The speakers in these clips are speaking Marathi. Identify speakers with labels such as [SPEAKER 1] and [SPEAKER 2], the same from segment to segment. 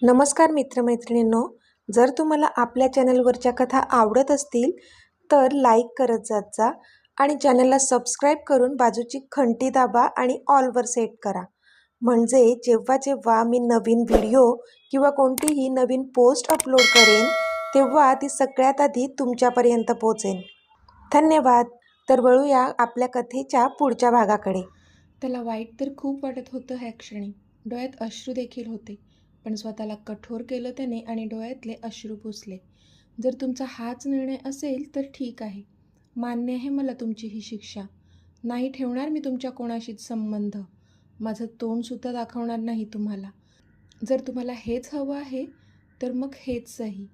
[SPEAKER 1] नमस्कार मित्रमैत्रिणींनो, जर तुम्हाला आपल्या चॅनलवरच्या कथा आवडत असतील तर लाईक करत जात जा आणि चॅनलला सबस्क्राईब करून बाजूची घंटी दाबा आणि ऑलवर सेट करा. म्हणजे जेव्हा जेव्हा मी नवीन व्हिडिओ किंवा कोणतीही नवीन पोस्ट अपलोड करेन तेव्हा ती सगळ्यात आधी तुमच्यापर्यंत पोहोचेल. धन्यवाद. तर वळूया आपल्या कथेच्या पुढच्या भागाकडे.
[SPEAKER 2] त्याला वाईट तर खूप वाटत होतं ह्या क्षणी. डोळ्यात अश्रू देखील होते, पण स्वतःला कठोर केलं त्याने आणि डोळ्यातले अश्रू पुसले. जर तुमचा हाच निर्णय असेल तर ठीक आहे. मान्य आहे मला तुमची ही शिक्षा. नाही ठेवणार मी तुमच्या कोणाशीच संबंध. माझं तोंडसुद्धा दाखवणार नाही तुम्हाला. जर तुम्हाला हेच हवं आहे तर मग हेच सही.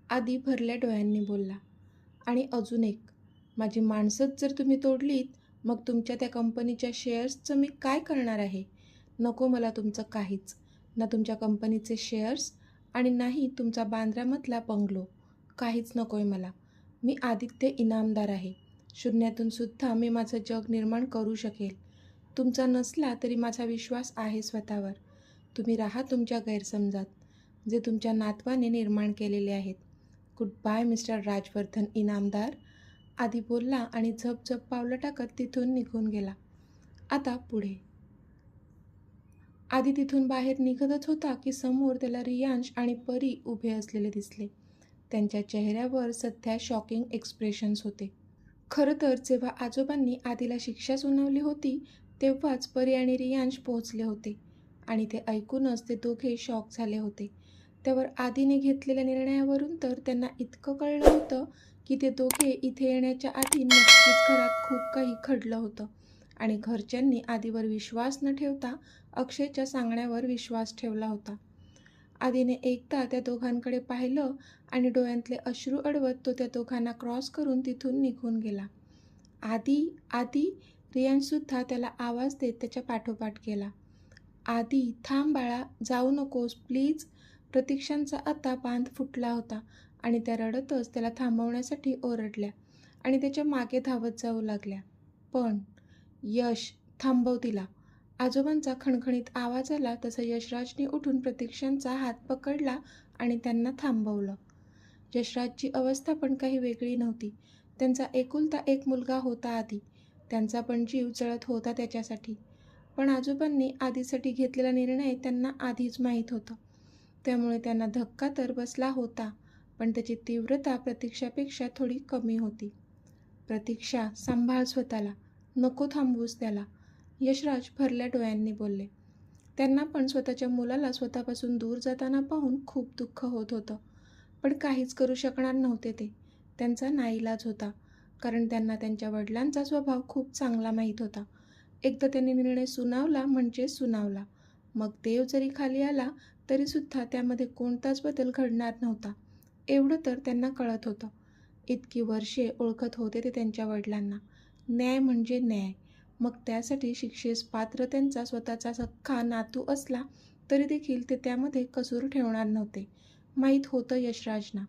[SPEAKER 2] आधी भरल्या डोळ्यांनी बोलला. आणि अजून एक, माझी माणसंच जर तुम्ही तोडलीत मग तुमच्या त्या कंपनीच्या शेअर्सचं मी काय करणार आहे? नको मला तुमचं काहीच. ना तुमच्या कंपनीचे शेअर्स आणि नाही तुमचा बांद्र्यामधला बंगलो. काहीच नको आहे मला. मी आदित्य इनामदार आहे. शून्यातून सुद्धा मी माझं जग निर्माण करू शकेल. तुमचा नसला तरी माझा विश्वास आहे स्वतःवर. तुम्ही राहा तुमच्या गैरसमजात, जे तुमच्या नातवाने निर्माण केलेले आहेत. Good bye mister Rajvardhan Inamdar. आधी बोलला आणि झपझप पावलं टाकत तिथून निघून गेला. आता पुढे. आधी तिथून बाहेर निघतच होता की समोर त्याला रियांश आणि परी उभे असलेले दिसले. त्यांच्या चेहऱ्यावर सध्या शॉकिंग एक्सप्रेशन्स होते. खरं तर जेव्हा आजोबांनी आधीला शिक्षा सुनावली होती तेव्हाच परी आणि रियांश पोहोचले होते आणि ते ऐकूनच ते दोघे शॉक झाले होते. त्यावर आधीने घेतलेल्या निर्णयावरून तर त्यांना इतकं कळलं होतं की ते दोघे इथे येण्याच्या आधी नक्कीच घरात खूप काही घडलं होतं आणि घरच्यांनी आधीवर विश्वास न ठेवता अक्षयच्या सांगण्यावर विश्वास ठेवला होता. आधीने एकदा त्या दोघांकडे पाहिलं आणि डोळ्यांतले अश्रू अडवत तो त्या दोघांना क्रॉस करून तिथून निघून गेला. आधी आधी रियांशसुद्धा त्याला आवाज देत त्याच्या पाठोपाठ गेला. आधी थांब बाळा, जाऊ नकोस प्लीज. प्रतीक्षांचा आता बांध फुटला होता आणि त्या रडतच त्याला थांबवण्यासाठी ओरडल्या आणि त्याच्या मागे धावत जाऊ लागल्या. पण यश, थांबव तिला. आजोबांचा खणखणीत आवाज आला तसं यशराजने उठून प्रतीक्षांचा हात पकडला आणि त्यांना थांबवलं. यशराजची अवस्था पण काही वेगळी नव्हती. त्यांचा एकुलता एक मुलगा होता आधी. त्यांचा पण जीव जळत होता त्याच्यासाठी. पण आजोबांनी आधीसाठी घेतलेला निर्णय त्यांना आधीच माहीत होतं. त्यामुळे त्यांना धक्का तर बसला होता, पण त्याची तीव्रता प्रतीक्षापेक्षा थोडी कमी होती. प्रतीक्षा, सांभाळ स्वतःला. नको थांबवूस त्याला. यशराज भरल्या डोळ्यांनी बोलले. त्यांना पण स्वतःच्या मुलाला स्वतःपासून दूर जाताना पाहून खूप दुःख होत होतं. पण काहीच करू शकणार नव्हते ते. त्यांचा नाईलाज होता, कारण त्यांना त्यांच्या वडिलांचा स्वभाव खूप चांगला माहीत होता. एकदा त्यांनी निर्णय सुनावला म्हणजे सुनावला. मग देव जरी खाली आला तरीसुद्धा त्यामध्ये कोणताच बदल घडणार नव्हता. एवढं तर त्यांना कळत होतं. इतकी वर्षे ओळखत होते ते त्यांच्या वडिलांना. न्याय म्हणजे न्याय. मग त्यासाठी शिक्षेस पात्र त्यांचा स्वतःचा सख्खा नातू असला तरी देखील ते त्यामध्ये कसूर ठेवणार नव्हते. माहीत होतं यशराजना.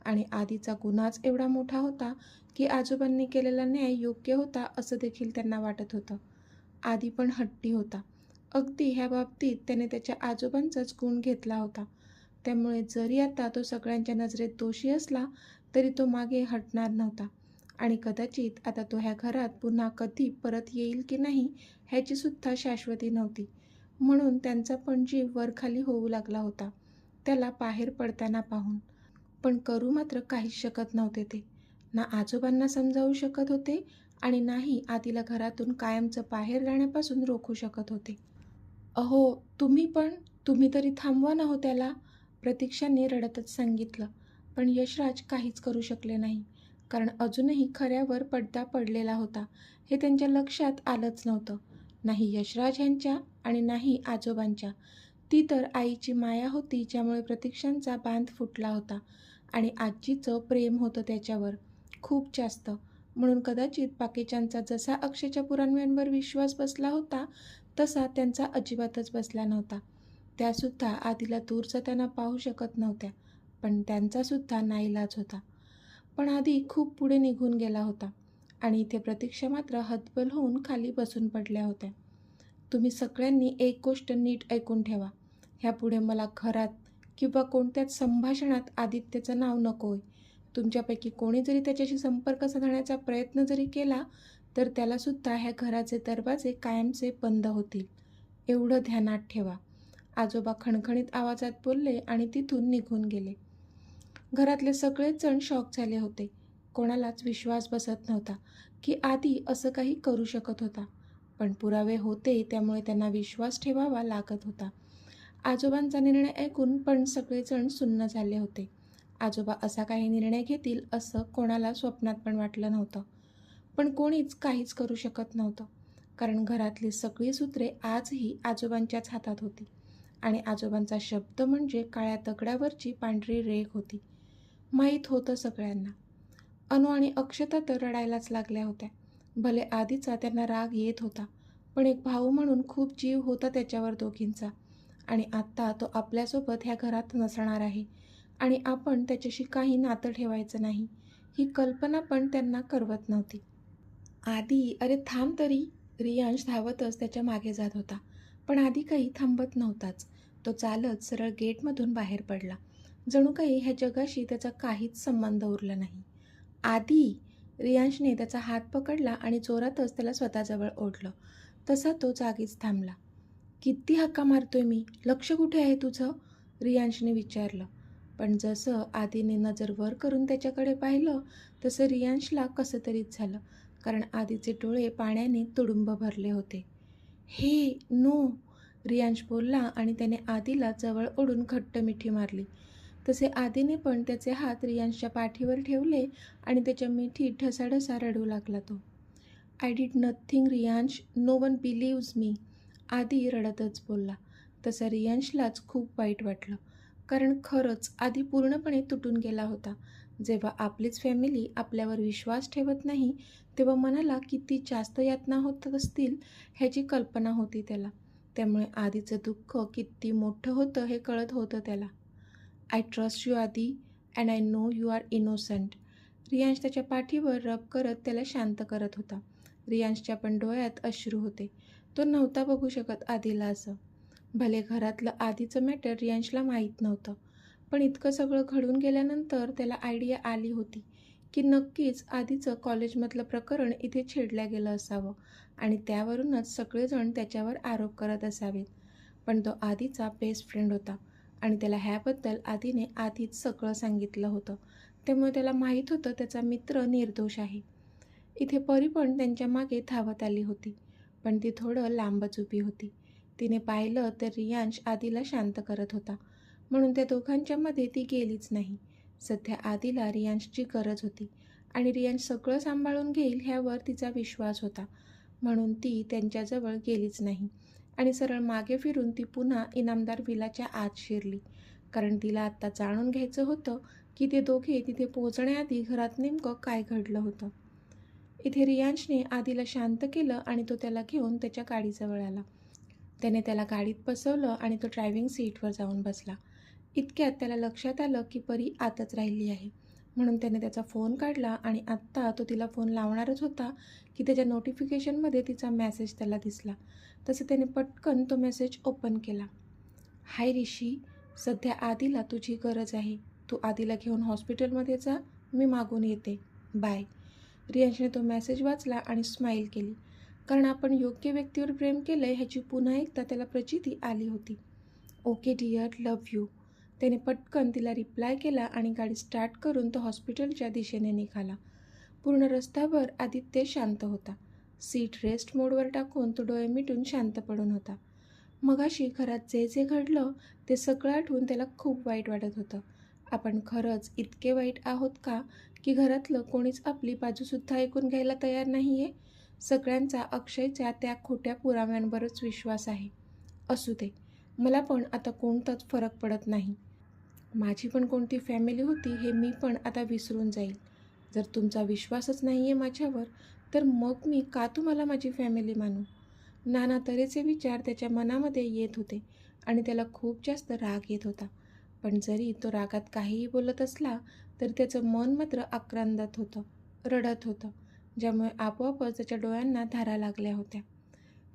[SPEAKER 2] आणि आधीचा गुन्हाच एवढा मोठा होता की आजोबांनी केलेला न्याय योग्य होता असं देखील त्यांना वाटत होतं. आधी पण हट्टी होता. अगदी ह्या बाबतीत त्याने त्याच्या आजोबांचाच गुण घेतला होता. त्यामुळे जरी आता तो सगळ्यांच्या नजरेत दोषी असला तरी तो मागे हटणार नव्हता. आणि कदाचित आता तो ह्या घरात पुन्हा कधी परत येईल की नाही ह्याची सुद्धा शाश्वती नव्हती. म्हणून त्यांचा पण जीव वरखाली होऊ लागला होता त्याला बाहेर पडताना पाहून. पण करू मात्र काहीच शकत नव्हते ते. ना आजोबांना समजावू शकत होते आणि नाही आधीला घरातून कायमचं बाहेर राहण्यापासून रोखू शकत होते. अहो, तुम्ही तरी थांबवा ना हो त्याला, प्रतीक्षाने रडतच सांगितलं. पण यशराज काहीच करू शकले नाही, कारण अजूनही खऱ्यावर पडदा पडलेला होता हे त्यांच्या लक्षात आलंच नव्हतं. नाही यशराज ह्यांच्या आणि नाही आजोबांच्या. ती तर आईची माया होती ज्यामुळे प्रतीक्षांचा बांध फुटला होता आणि आजीचं प्रेम होतं त्याच्यावर खूप जास्त. म्हणून कदाचित बाकीच्यांचा जसा अक्षयच्या पुराव्यांवर विश्वास बसला होता तसा त्यांचा अजिबातच बसला नव्हता. त्यासुद्धा आधीला दूर जाताना पाहू शकत नव्हत्या, पण त्यांचासुद्धा नाईलाज होता. पण आधी खूप पुढे निघून गेला होता आणि इथे प्रतीक्षा मात्र हतबल होऊन खाली बसून पडल्या होत्या. तुम्ही सगळ्यांनी एक गोष्ट नीट ऐकून ठेवा. ह्यापुढे मला घरात किंवा कोणत्याच संभाषणात आदित्यचं नाव नको आहे. तुमच्यापैकी कोणी जरी त्याच्याशी संपर्क साधण्याचा प्रयत्न जरी केला, तर त्यालासुद्धा ह्या घराचे दरवाजे कायमचे बंद होतील. एवढं ध्यानात ठेवा. आजोबा खणखणीत आवाजात बोलले आणि तिथून निघून गेले. घरातले सगळेच जण शॉक झाले होते. कोणालाच विश्वास बसत नव्हता की आदी असं काही करू शकत होता. पण पुरावे होते, त्यामुळे त्यांना विश्वास ठेवावा लागत होता. आजोबांचा निर्णय ऐकून पण सगळेजण सुन्न झाले होते. आजोबा असा काही निर्णय घेतील असं कोणाला स्वप्नात पण वाटलं नव्हतं. पण कोणीच काहीच करू शकत नव्हतं, कारण घरातली सगळी सूत्रे आजही आजोबांच्याच हातात होती आणि आजोबांचा शब्द म्हणजे काळ्या दगडावरची पांढरी रेघ होती. माहीत होतं सगळ्यांना. अनु आणि अक्षता तर रडायलाच लागल्या होत्या. भले आधीचा त्यांना राग येत होता, पण एक भाऊ म्हणून खूप जीव होता त्याच्यावर दोघींचा. आणि आत्ता तो आपल्यासोबत ह्या घरात नसणार आहे आणि आपण त्याच्याशी काही नातं ठेवायचं नाही, ही कल्पना पण त्यांना करवत नव्हती. आदी, अरे थांब तरी. रियांश धावतच त्याच्या मागे जात होता, पण आदी काही थांबत नव्हताच. तो चालत सरळ गेटमधून बाहेर पडला. जणू काही ह्या जगाशी त्याचा काहीच संबंध उरला नाही. आदी! रियांशने त्याचा हात पकडला आणि जोरातच त्याला स्वतःजवळ ओढलं. तसा तो जागीच थांबला. किती हाका मारतोय मी, लक्ष कुठे आहे तुझं? रियांशने विचारलं. पण जसं आदीने नजर वर करून त्याच्याकडे पाहिलं, तसं रियांशला कसं तरीच झालं, कारण आदीचे डोळे पाण्याने तुडुंब भरले होते. हे नो! रियांश बोलला आणि त्याने आदीला जवळ ओढून घट्ट मिठी मारली. तसे आदीने पण त्याचे हात रियांशच्या पाठीवर ठेवले आणि त्याच्या मिठीत ढसाढसा रडू लागला तो. I did nothing Riyansh, no one believes me. Aadi रडतच बोलला. तसं रियांशलाच खूप वाईट वाटलं, कारण खरंच आदी पूर्णपणे तुटून गेला होता. जेव्हा आपलीच फॅमिली आपल्यावर विश्वास ठेवत नाही, तेव्हा मनाला किती जास्त यातना होत असतील ह्याची कल्पना होती त्याला. त्यामुळे आदीचं दुःख किती मोठं होतं हे कळत होतं त्याला. I trust you Adi, and I know you are innocent. Riyansh त्याच्या पाठीवर रब करत त्याला शांत करत होता. रियांशच्या पण डोळ्यात अश्रू होते. तो नव्हता बघू शकत आदीला असं. भले घरातलं आधीचं मॅटर रियांशला माहीत नव्हतं, पण इतकं सगळं घडून गेल्यानंतर त्याला आयडिया आली होती की नक्कीच आधीचं कॉलेजमधलं प्रकरण इथे छेडल्या गेलं असावं आणि त्यावरूनच सगळेजण त्याच्यावर आरोप करत असावेत. पण तो आधीचा बेस्ट फ्रेंड होता आणि त्याला ह्याबद्दल आधीने आधीच सगळं सांगितलं होतं. त्यामुळे त्याला माहीत होतं त्याचा मित्र निर्दोष आहे. इथे परी पण त्यांच्या मागे धावत आली होती, पण ती थोडं लांबच उभी होती. तिने पाहिलं तर रियांश आदीला शांत करत होता, म्हणून त्या दोघांच्या मध्ये ती गेलीच नाही. सध्या आदीला रियांशची गरज होती आणि रियांश सगळं सांभाळून घेईल ह्यावर तिचा विश्वास होता, म्हणून ती त्यांच्याजवळ गेलीच नाही आणि सरळ मागे फिरून ती पुन्हा इनामदार विलाच्या आत शिरली, कारण तिला आत्ता जाणून घ्यायचं होतं की ते दोघे तिथे पोहोचण्याआधी घरात नेमकं काय घडलं होतं. इथे रियांशने आदीला शांत केलं आणि तो त्याला घेऊन त्याच्या गाडीजवळ आला. त्याने त्याला गाडीत बसवलं आणि तो ड्रायव्हिंग सीटवर जाऊन बसला. इतक्यात त्याला लक्षात आलं की परी आतच राहिली आहे, म्हणून त्याने त्याचा फोन काढला आणि आत्ता तो तिला फोन लावणारच होता की त्याच्या नोटिफिकेशनमध्ये तिचा मेसेज त्याला दिसला. तसं त्याने पटकन तो मेसेज ओपन केला. हाय ऋषी, सध्या आदीला तुझी गरज आहे. तू आदीला घेऊन हॉस्पिटलमध्ये जा, मी मागून येते. बाय. रियांशने तो मेसेज वाचला आणि स्माईल केली, कारण आपण योग्य व्यक्तीवर प्रेम केलं आहे ह्याची पुन्हा एकदा त्याला प्रचिती आली होती. Okay dear, love you. त्याने पटकन तिला रिप्लाय केला आणि गाडी स्टार्ट करून तो हॉस्पिटलच्या दिशेने निघाला. पूर्ण रस्त्यावर आदित्य शांत होता. सीट रेस्ट मोडवर टाकून तो डोळे मिटून शांत पडून होता. मगाशी घरात जे जे घडलं ते सगळं आठवून त्याला खूप वाईट वाटत होतं. आपण खरंच इतके वाईट आहोत का की घरातलं कोणीच आपली बाजूसुद्धा ऐकून घ्यायला तयार नाही आहे? सगळ्यांचा अक्षयच्या त्या खोट्या पुराव्यांवरच विश्वास आहे. असू दे, मला पण आता कोणताच फरक पडत नाही. माझी पण कोणती फॅमिली होती हे मी पण आता विसरून जाईल. जर तुमचा विश्वासच नाही आहे माझ्यावर, तर मग मी का तुम्हाला माझी फॅमिली मानू? नाना तऱ्हेचे विचार त्याच्या मनामध्ये येत होते आणि त्याला खूप जास्त राग येत होता. पण जरी तो रागात काहीही बोलत असला तरी त्याचं मन मात्र आक्रांदत होतं, रडत होतं, ज्यामुळे आपोआपच त्याच्या डोळ्यांना धारा लागल्या होत्या.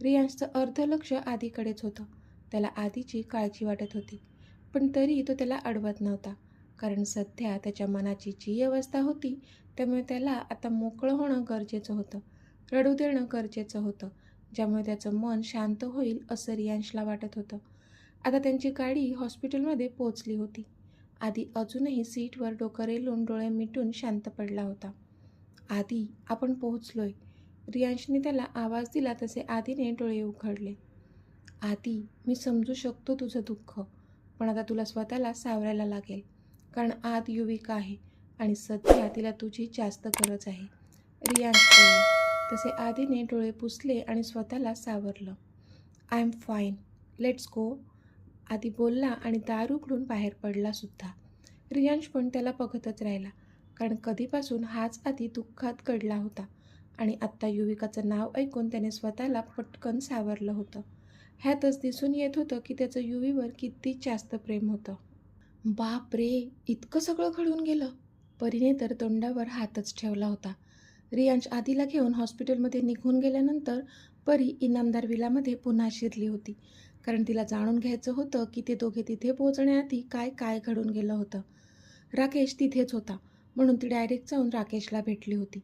[SPEAKER 2] रियांशचं अर्ध लक्ष आदीकडेच होतं. त्याला आदीची काळजी वाटत होती, पण तरी तो त्याला अडवत नव्हता, कारण सध्या त्याच्या मनाची जी अवस्था होती त्यामुळे त्याला आता मोकळं होणं गरजेचं होतं, रडू देणं गरजेचं होतं, ज्यामुळे त्याचं मन शांत होईल असं रियांशला वाटत होतं. आता त्यांची गाडी हॉस्पिटलमध्ये पोचली होती. आधी अजूनही सीटवर डोकं रेलून डोळे मिटून शांत पडला होता. आधी आपण पोहोचलोय. रियांशने त्याला आवाज दिला तसे आधीने डोळे उघडले. आधी मी समजू शकतो तुझं दुःख, पण आता तुला स्वतःला सावरायला लागेल, कारण आत युविका आहे आणि सध्या तिला तुझी जास्त गरज आहे, रियांश बोलला. तसे आधीने डोळे पुसले आणि स्वतःला सावरलं. I am fine, let's go, Aadi बोलला आणि दार उघडून बाहेर पडला सुद्धा. रियांश पण त्याला बघतच राहिला, कारण कधीपासून हाच आधी दुःखात गडला होता आणि आत्ता युविकाचं नाव ऐकून त्याने स्वतःला पटकन सावरलं होतं. ह्यातच दिसून येत होतं की त्याचं युवीवर किती जास्त प्रेम होतं. बाप रे, इतकं सगळं घडून गेलं. परीने तर तोंडावर हातच ठेवला होता. रियांश आधीला घेऊन हॉस्पिटलमध्ये निघून गेल्यानंतर परी इनामदार विलामध्ये पुन्हा शिरली होती, कारण तिला जाणून घ्यायचं होतं की ते दोघे तिथे पोहोचण्याआधी काय काय घडून गेलं होतं. राकेश तिथेच होता, म्हणून ती डायरेक्ट जाऊन राकेशला भेटली होती.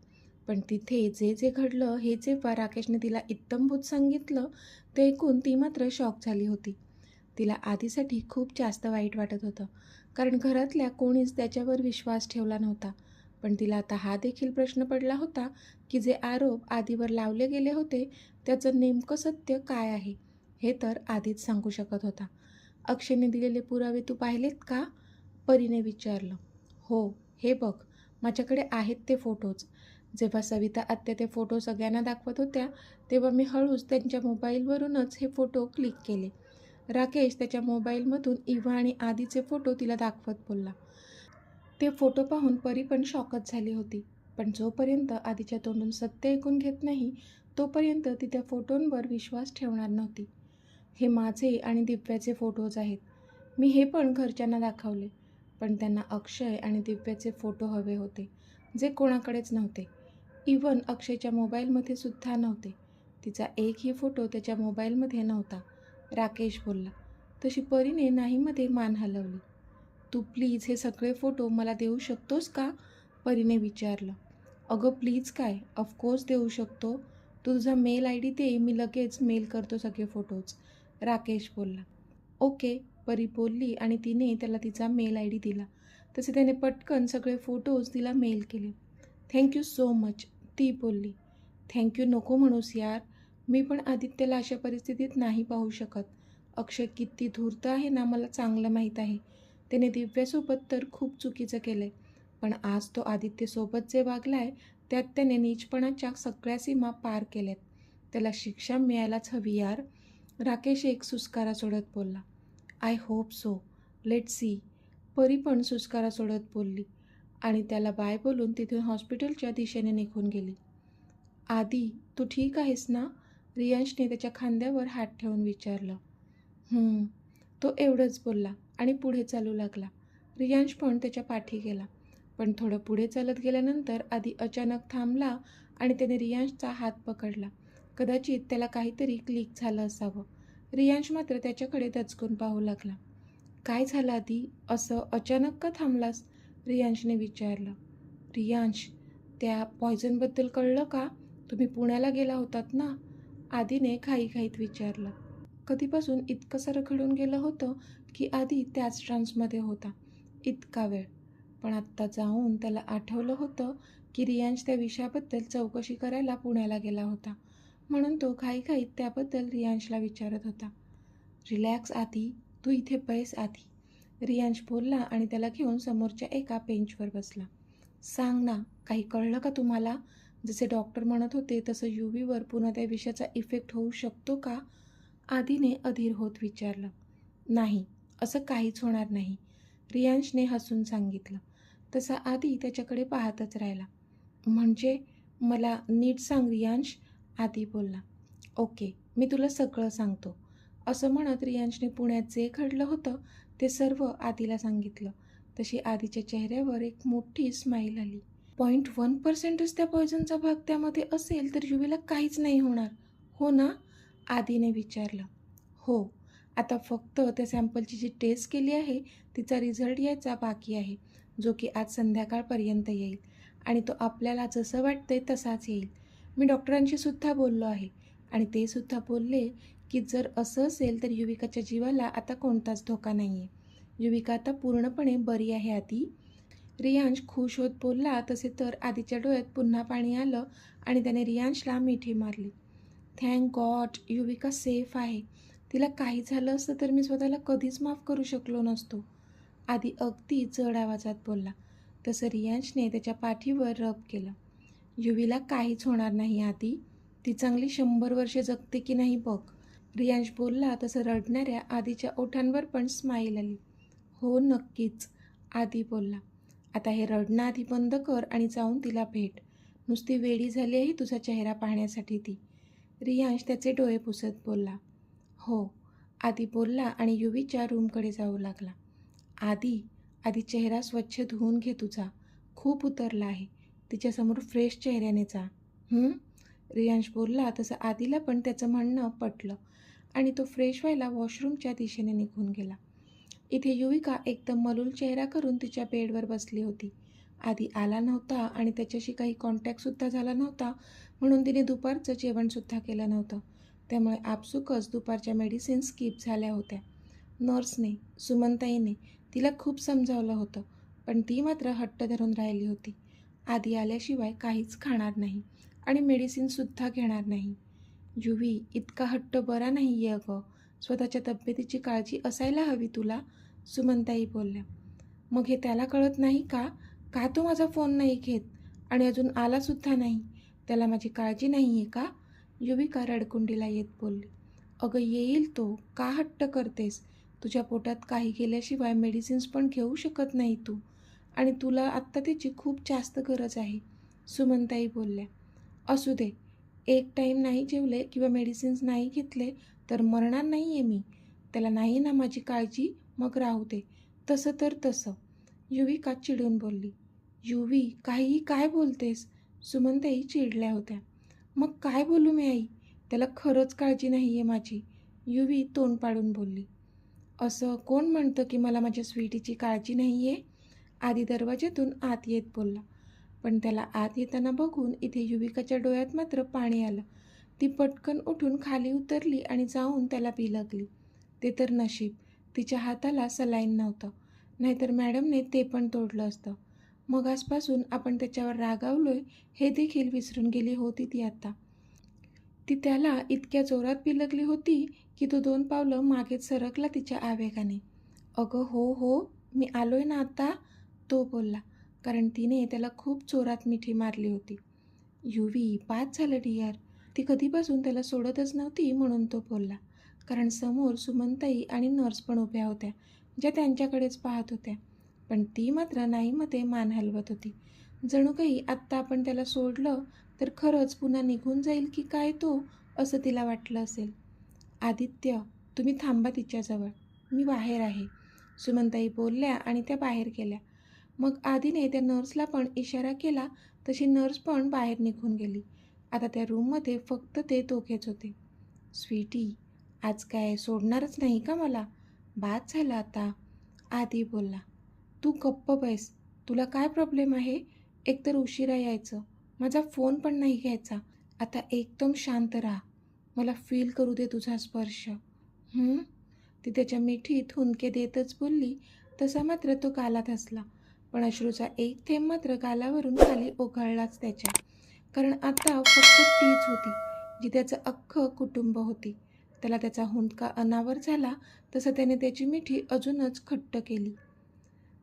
[SPEAKER 2] पण तिथे जे जे घडलं हे जेव्हा राकेशने तिला इत्तंभूत सांगितलं ते ऐकून ती मात्र शॉक झाली होती. तिला आधीसाठी खूप जास्त वाईट वाटत होतं, कारण घरातल्या कोणीच त्याच्यावर विश्वास ठेवला नव्हता. पण तिला आता हा देखील प्रश्न पडला होता की जे आरोप आधीवर लावले गेले होते त्याचं नेमकं सत्य काय आहे, हे तर आधीच सांगू शकत होता. अक्षयने दिलेले पुरावे तू पाहिलेत का, परीने विचारलं. हो, हे बघ, माझ्याकडे आहेत ते फोटोज. जेव्हा सविता आत्या ते फोटो सगळ्यांना दाखवत होत्या तेव्हा मी हळूच त्यांच्या मोबाईलवरूनच हे फोटो क्लिक केले. राकेश त्याच्या मोबाईलमधून इव्हा आणि आधीचे फोटो तिला दाखवत बोलला. ते फोटो पाहून परी पण शॉकच झाली होती. पण जोपर्यंत आधीच्या तोंडून सत्य ऐकून घेत नाही तोपर्यंत ती त्या फोटोंवर विश्वास ठेवणार नव्हती. हे माझे आणि दिव्याचे फोटोज आहेत. मी हे पण घरच्यांना दाखवले, पण त्यांना अक्षय आणि दिव्याचे फोटो हवे होते, जे कोणाकडेच नव्हते. इव्हन अक्षयच्या मोबाईलमध्ये सुद्धा नव्हते. तिचा एकही फोटो त्याच्या मोबाईलमध्ये नव्हता, राकेश बोलला. तशी परीने नाहीमध्ये मान हलवली. तू प्लीज हे सगळे फोटो मला देऊ शकतोस का, परीने विचारलं. अगं प्लीज काय, ऑफकोर्स देऊ शकतो. तू तुझा मेल ID दे, मी लगेच मेल करतो सगळे फोटोज, राकेश बोलला. ओके, परी बोलली आणि तिने त्याला तिचा मेल ID दिला. तसे त्याने पटकन सगळे फोटोज तिला मेल केले. थँक्यू सो मच, ती बोलली. थँक्यू नको म्हणूस यार, मी पण आदित्यला अशा परिस्थितीत नाही पाहू शकत. अक्षय किती धूर्त आहे ना मला चांगलं माहीत आहे. त्याने दिव्यासोबत तर खूप चुकीचं केलं आहे, पण आज तो आदित्यसोबत जे वागला आहे त्यात त्याने नीचपणाच्या सगळ्या सीमा पार केल्यात. त्याला शिक्षा मिळायलाच हवी यार, राकेश एक सुस्कारा सोडत बोलला. I hope so, let's see, परी पण सुस्कारा सोडत बोलली आणि त्याला बाय बोलून तिथून हॉस्पिटलच्या दिशेने निघून गेली. आदी, तू ठीक आहेस ना, रियांशने त्याच्या खांद्यावर हात ठेवून विचारलं. तो एवढंच बोलला आणि पुढे चालू लागला. रियांश पण त्याच्या पाठी गेला. पण थोडं पुढे चालत गेल्यानंतर आधी अचानक थांबला आणि त्याने रियांशचा हात पकडला. कदाचित त्याला काहीतरी क्लिक झालं असावं. रियांश मात्र त्याच्याकडे दचकून पाहू लागला. काय झालं आधी, असं अचानक का थांबलास, रियांशने विचारलं. रियांश, त्या पॉयझनबद्दल कळलं का, तुम्ही पुण्याला गेला होतात ना, आधीने घाईघाईत विचारलं. कधीपासून इतकं सारं घडून गेलं होतं की आधी त्याच ट्रान्समध्ये होता इतका वेळ. पण आत्ता जाऊन त्याला आठवलं होतं की रियांश त्या विषयाबद्दल चौकशी करायला पुण्याला गेला होता, म्हणून तो घाईघाईत त्याबद्दल रियांशला विचारत होता. रिलॅक्स आधी, तू इथे बैस आधी, रियांश बोलला आणि त्याला घेऊन समोरच्या एका बेंचवर बसला. सांग ना, काही कळलं का तुम्हाला, जसे डॉक्टर म्हणत होते तसं युवीवर पुन्हा त्या विषयाचा इफेक्ट होऊ शकतो का, आधीने अधीर होत विचारलं. नाही, असं काहीच होणार नाही, रियांशने हसून सांगितलं. तसा आधी त्याच्याकडे पाहतच राहिला. म्हणजे मला नीट सांग रियांश, आधी बोलला. ओके, मी तुला सगळं सांगतो, असं म्हणत रियांशने पुण्यात जे घडलं होतं ते सर्व आधीला सांगितलं. तशी आधीच्या चेहऱ्यावर एक मोठी स्माईल आली. 0.1%च त्या पॉयझनचा भाग त्यामध्ये असेल तर युवीला काहीच नाही होणार, हो ना, आधीने विचारलं. हो, आता फक्त त्या सॅम्पलची जी टेस्ट केली आहे तिचा रिझल्ट यायचा बाकी आहे, जो की आज संध्याकाळपर्यंत येईल आणि तो आपल्याला जसं वाटतंय तसाच येईल. मी डॉक्टरांशी सुद्धा बोललो आहे आणि ते सुद्धा बोलले की जर असं असेल तर युविकाच्या जीवाला आता कोणताच धोका नाही आहे. युविका आता पूर्णपणे बरी आहे आधी. रियांश खुश होत बोलला तसे तर आधीच्या डोळ्यात पुन्हा पाणी आलं आणि त्याने रियांशला मिठी मारली. थँक गॉड, युविका सेफ आहे. तिला काही झालं असतं तर मी स्वतःला कधीच माफ करू शकलो नसतो. आधी अगदी जड आवाजात बोलला. तसं रियांशने त्याच्या पाठीवर रब केलं. युवीला काहीच होणार नाही आधी. ती चांगली 100 वर्षे जगते की नाही बघ. रियांश बोलला तसं रडणाऱ्या आधीच्या ओठांवर पण स्माईल आली. हो नक्कीच, आधी बोलला. आता हे रडणं आधी बंद कर आणि जाऊन तिला भेट. नुसती वेडी झाली आहे तुझा चेहरा पाहण्यासाठी ती. रियांश त्याचे डोळे पुसत बोलला. हो, आधी बोलला आणि युवीच्या रूमकडे जाऊ लागला. आधी चेहरा स्वच्छ धुवून घे तुझा. खूप उतरला आहे. तिच्यासमोर फ्रेश चेहऱ्याने जा. रियांश बोलला तसं आधीला पण त्याचं म्हणणं पटलं आणि तो फ्रेश व्हायला वॉशरूमच्या दिशेने निघून गेला. इथे युविका एकदम मलूल चेहरा करून तिच्या बेडवर बसली होती. आधी आला नव्हता आणि त्याच्याशी काही कॉन्टॅक्टसुद्धा झाला नव्हता, म्हणून तिने दुपारचं जेवणसुद्धा केलं नव्हतं. त्यामुळे आपसुकच दुपारच्या मेडिसिन स्किप झाल्या होत्या. नर्सने, सुमनताईने तिला खूप समजावलं होतं, पण ती मात्र हट्ट धरून राहिली होती. आधी आल्याशिवाय काहीच खाणार नाही आणि मेडिसिनसुद्धा घेणार नाही. युवी, इतका हट्ट बरा नाही आहे अगं. स्वतःच्या तब्येतीची काळजी असायला हवी तुला, सुमनताई बोलल्या. मग हे त्याला कळत नाही का? का तो माझा फोन नाही घेत आणि अजून आलासुद्धा नाही? त्याला माझी काळजी नाही आहे का? युविका रडकुंडीला येत बोलली. अगं येईल तो, का हट्ट करतेस? तुझ्या पोटात काही गेल्याशिवाय मेडिसिन्स पण घेऊ शकत नाही तू आणि तुला आत्ता त्याची खूप जास्त गरज आहे, सुमनताई बोलल्या. असू दे, एक टाईम नाही जेवले किंवा मेडिसिन्स नाही घेतले तर मरणार नाही आहे मी. त्याला नाही ना माझी काळजी, मग राहू दे. तसं तर तसं, युविका चिडून बोलली. युवी, काहीही काय बोलतेस? सुमनताई चिडल्या होत्या. मग काय बोलू मी आई? त्याला खरंच काळजी नाही आहे माझी, युवी तोंड पाडून बोलली. असं कोण म्हणतं की मला माझ्या स्वीटीची काळजी नाही आहे? आधी दरवाज्यातून आत येत बोलला. पण त्याला आत येताना बघून इथे युविकाच्या डोळ्यात मात्र पाणी आलं. ती पटकन उठून खाली उतरली आणि जाऊन त्याला बिलगली. ते तर नशीब, तिच्या हाताला सलाईन नव्हतं, नाहीतर मॅडमने ते पण तोडलं असतं. मगासपासून आपण त्याच्यावर रागावलोय हे देखील विसरून गेली होती ती आता. ती त्याला इतक्या जोरात बिलगली होती की तो 2 पावलं मागेच सरकला तिच्या आवेगाने. अगं हो हो, मी आलोय ना आता, तो बोलला, कारण तिने त्याला खूप जोरात मिठी मारली होती. युवी, बाद झालं डिअर. ती कधीपासून त्याला सोडतच नव्हती म्हणून तो बोलला, कारण समोर सुमनताई आणि नर्स पण उभ्या होत्या, ज्या त्यांच्याकडेच पाहत होत्या. पण ती मात्र नाहीमध्ये मान हलवत होती. जणू काही आत्ता आपण त्याला सोडलं तर खरंच पुन्हा निघून जाईल की काय तो, असं तिला वाटलं असेल. आदित्य, तुम्ही थांबा तिच्याजवळ, मी बाहेर आहे, सुमनताई बोलल्या आणि त्या बाहेर गेल्या. मग आधीने त्या नर्सला पण इशारा केला तशी नर्स पण बाहेर निघून गेली. आता त्या रूममध्ये फक्त ते दोघेच होते. स्वीटी, आज काय सोडणारच नाही का मला? बाद झाला आता, आधी बोलला. तू गप्प बैस. तुला काय प्रॉब्लेम आहे? एकतर उशिरा यायचं, माझा फोन पण नाही घ्यायचा. आता एकदम शांत राहा. मला फील करू दे तुझा स्पर्श. ती त्याच्या मिठीत हुंदके देतच बोलली. तसा मात्र तो गालात हसला, पण अश्रूचा एक थेंब मात्र गालावरून खाली ओघळलाच त्याच्या. कारण आता फक्त तीच होती जी त्याचं अख्खं कुटुंब होती. त्याला त्याचा हुंदका अनावर झाला तसं त्याने त्याची मिठी अजूनच घट्ट केली.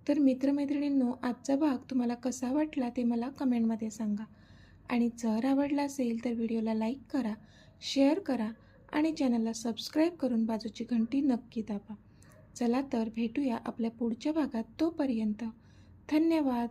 [SPEAKER 2] तर मित्रमैत्रिणींनो, आजचा भाग तुम्हाला कसा वाटला ते मला कमेंटमध्ये सांगा. आणि जर आवडला असेल तर व्हिडिओला लाईक करा, शेअर करा आणि चॅनलला सबस्क्राईब करून बाजूची घंटी नक्की दाबा. चला तर भेटूया आपल्या पुढच्या भागात. तोपर्यंत धन्यवाद.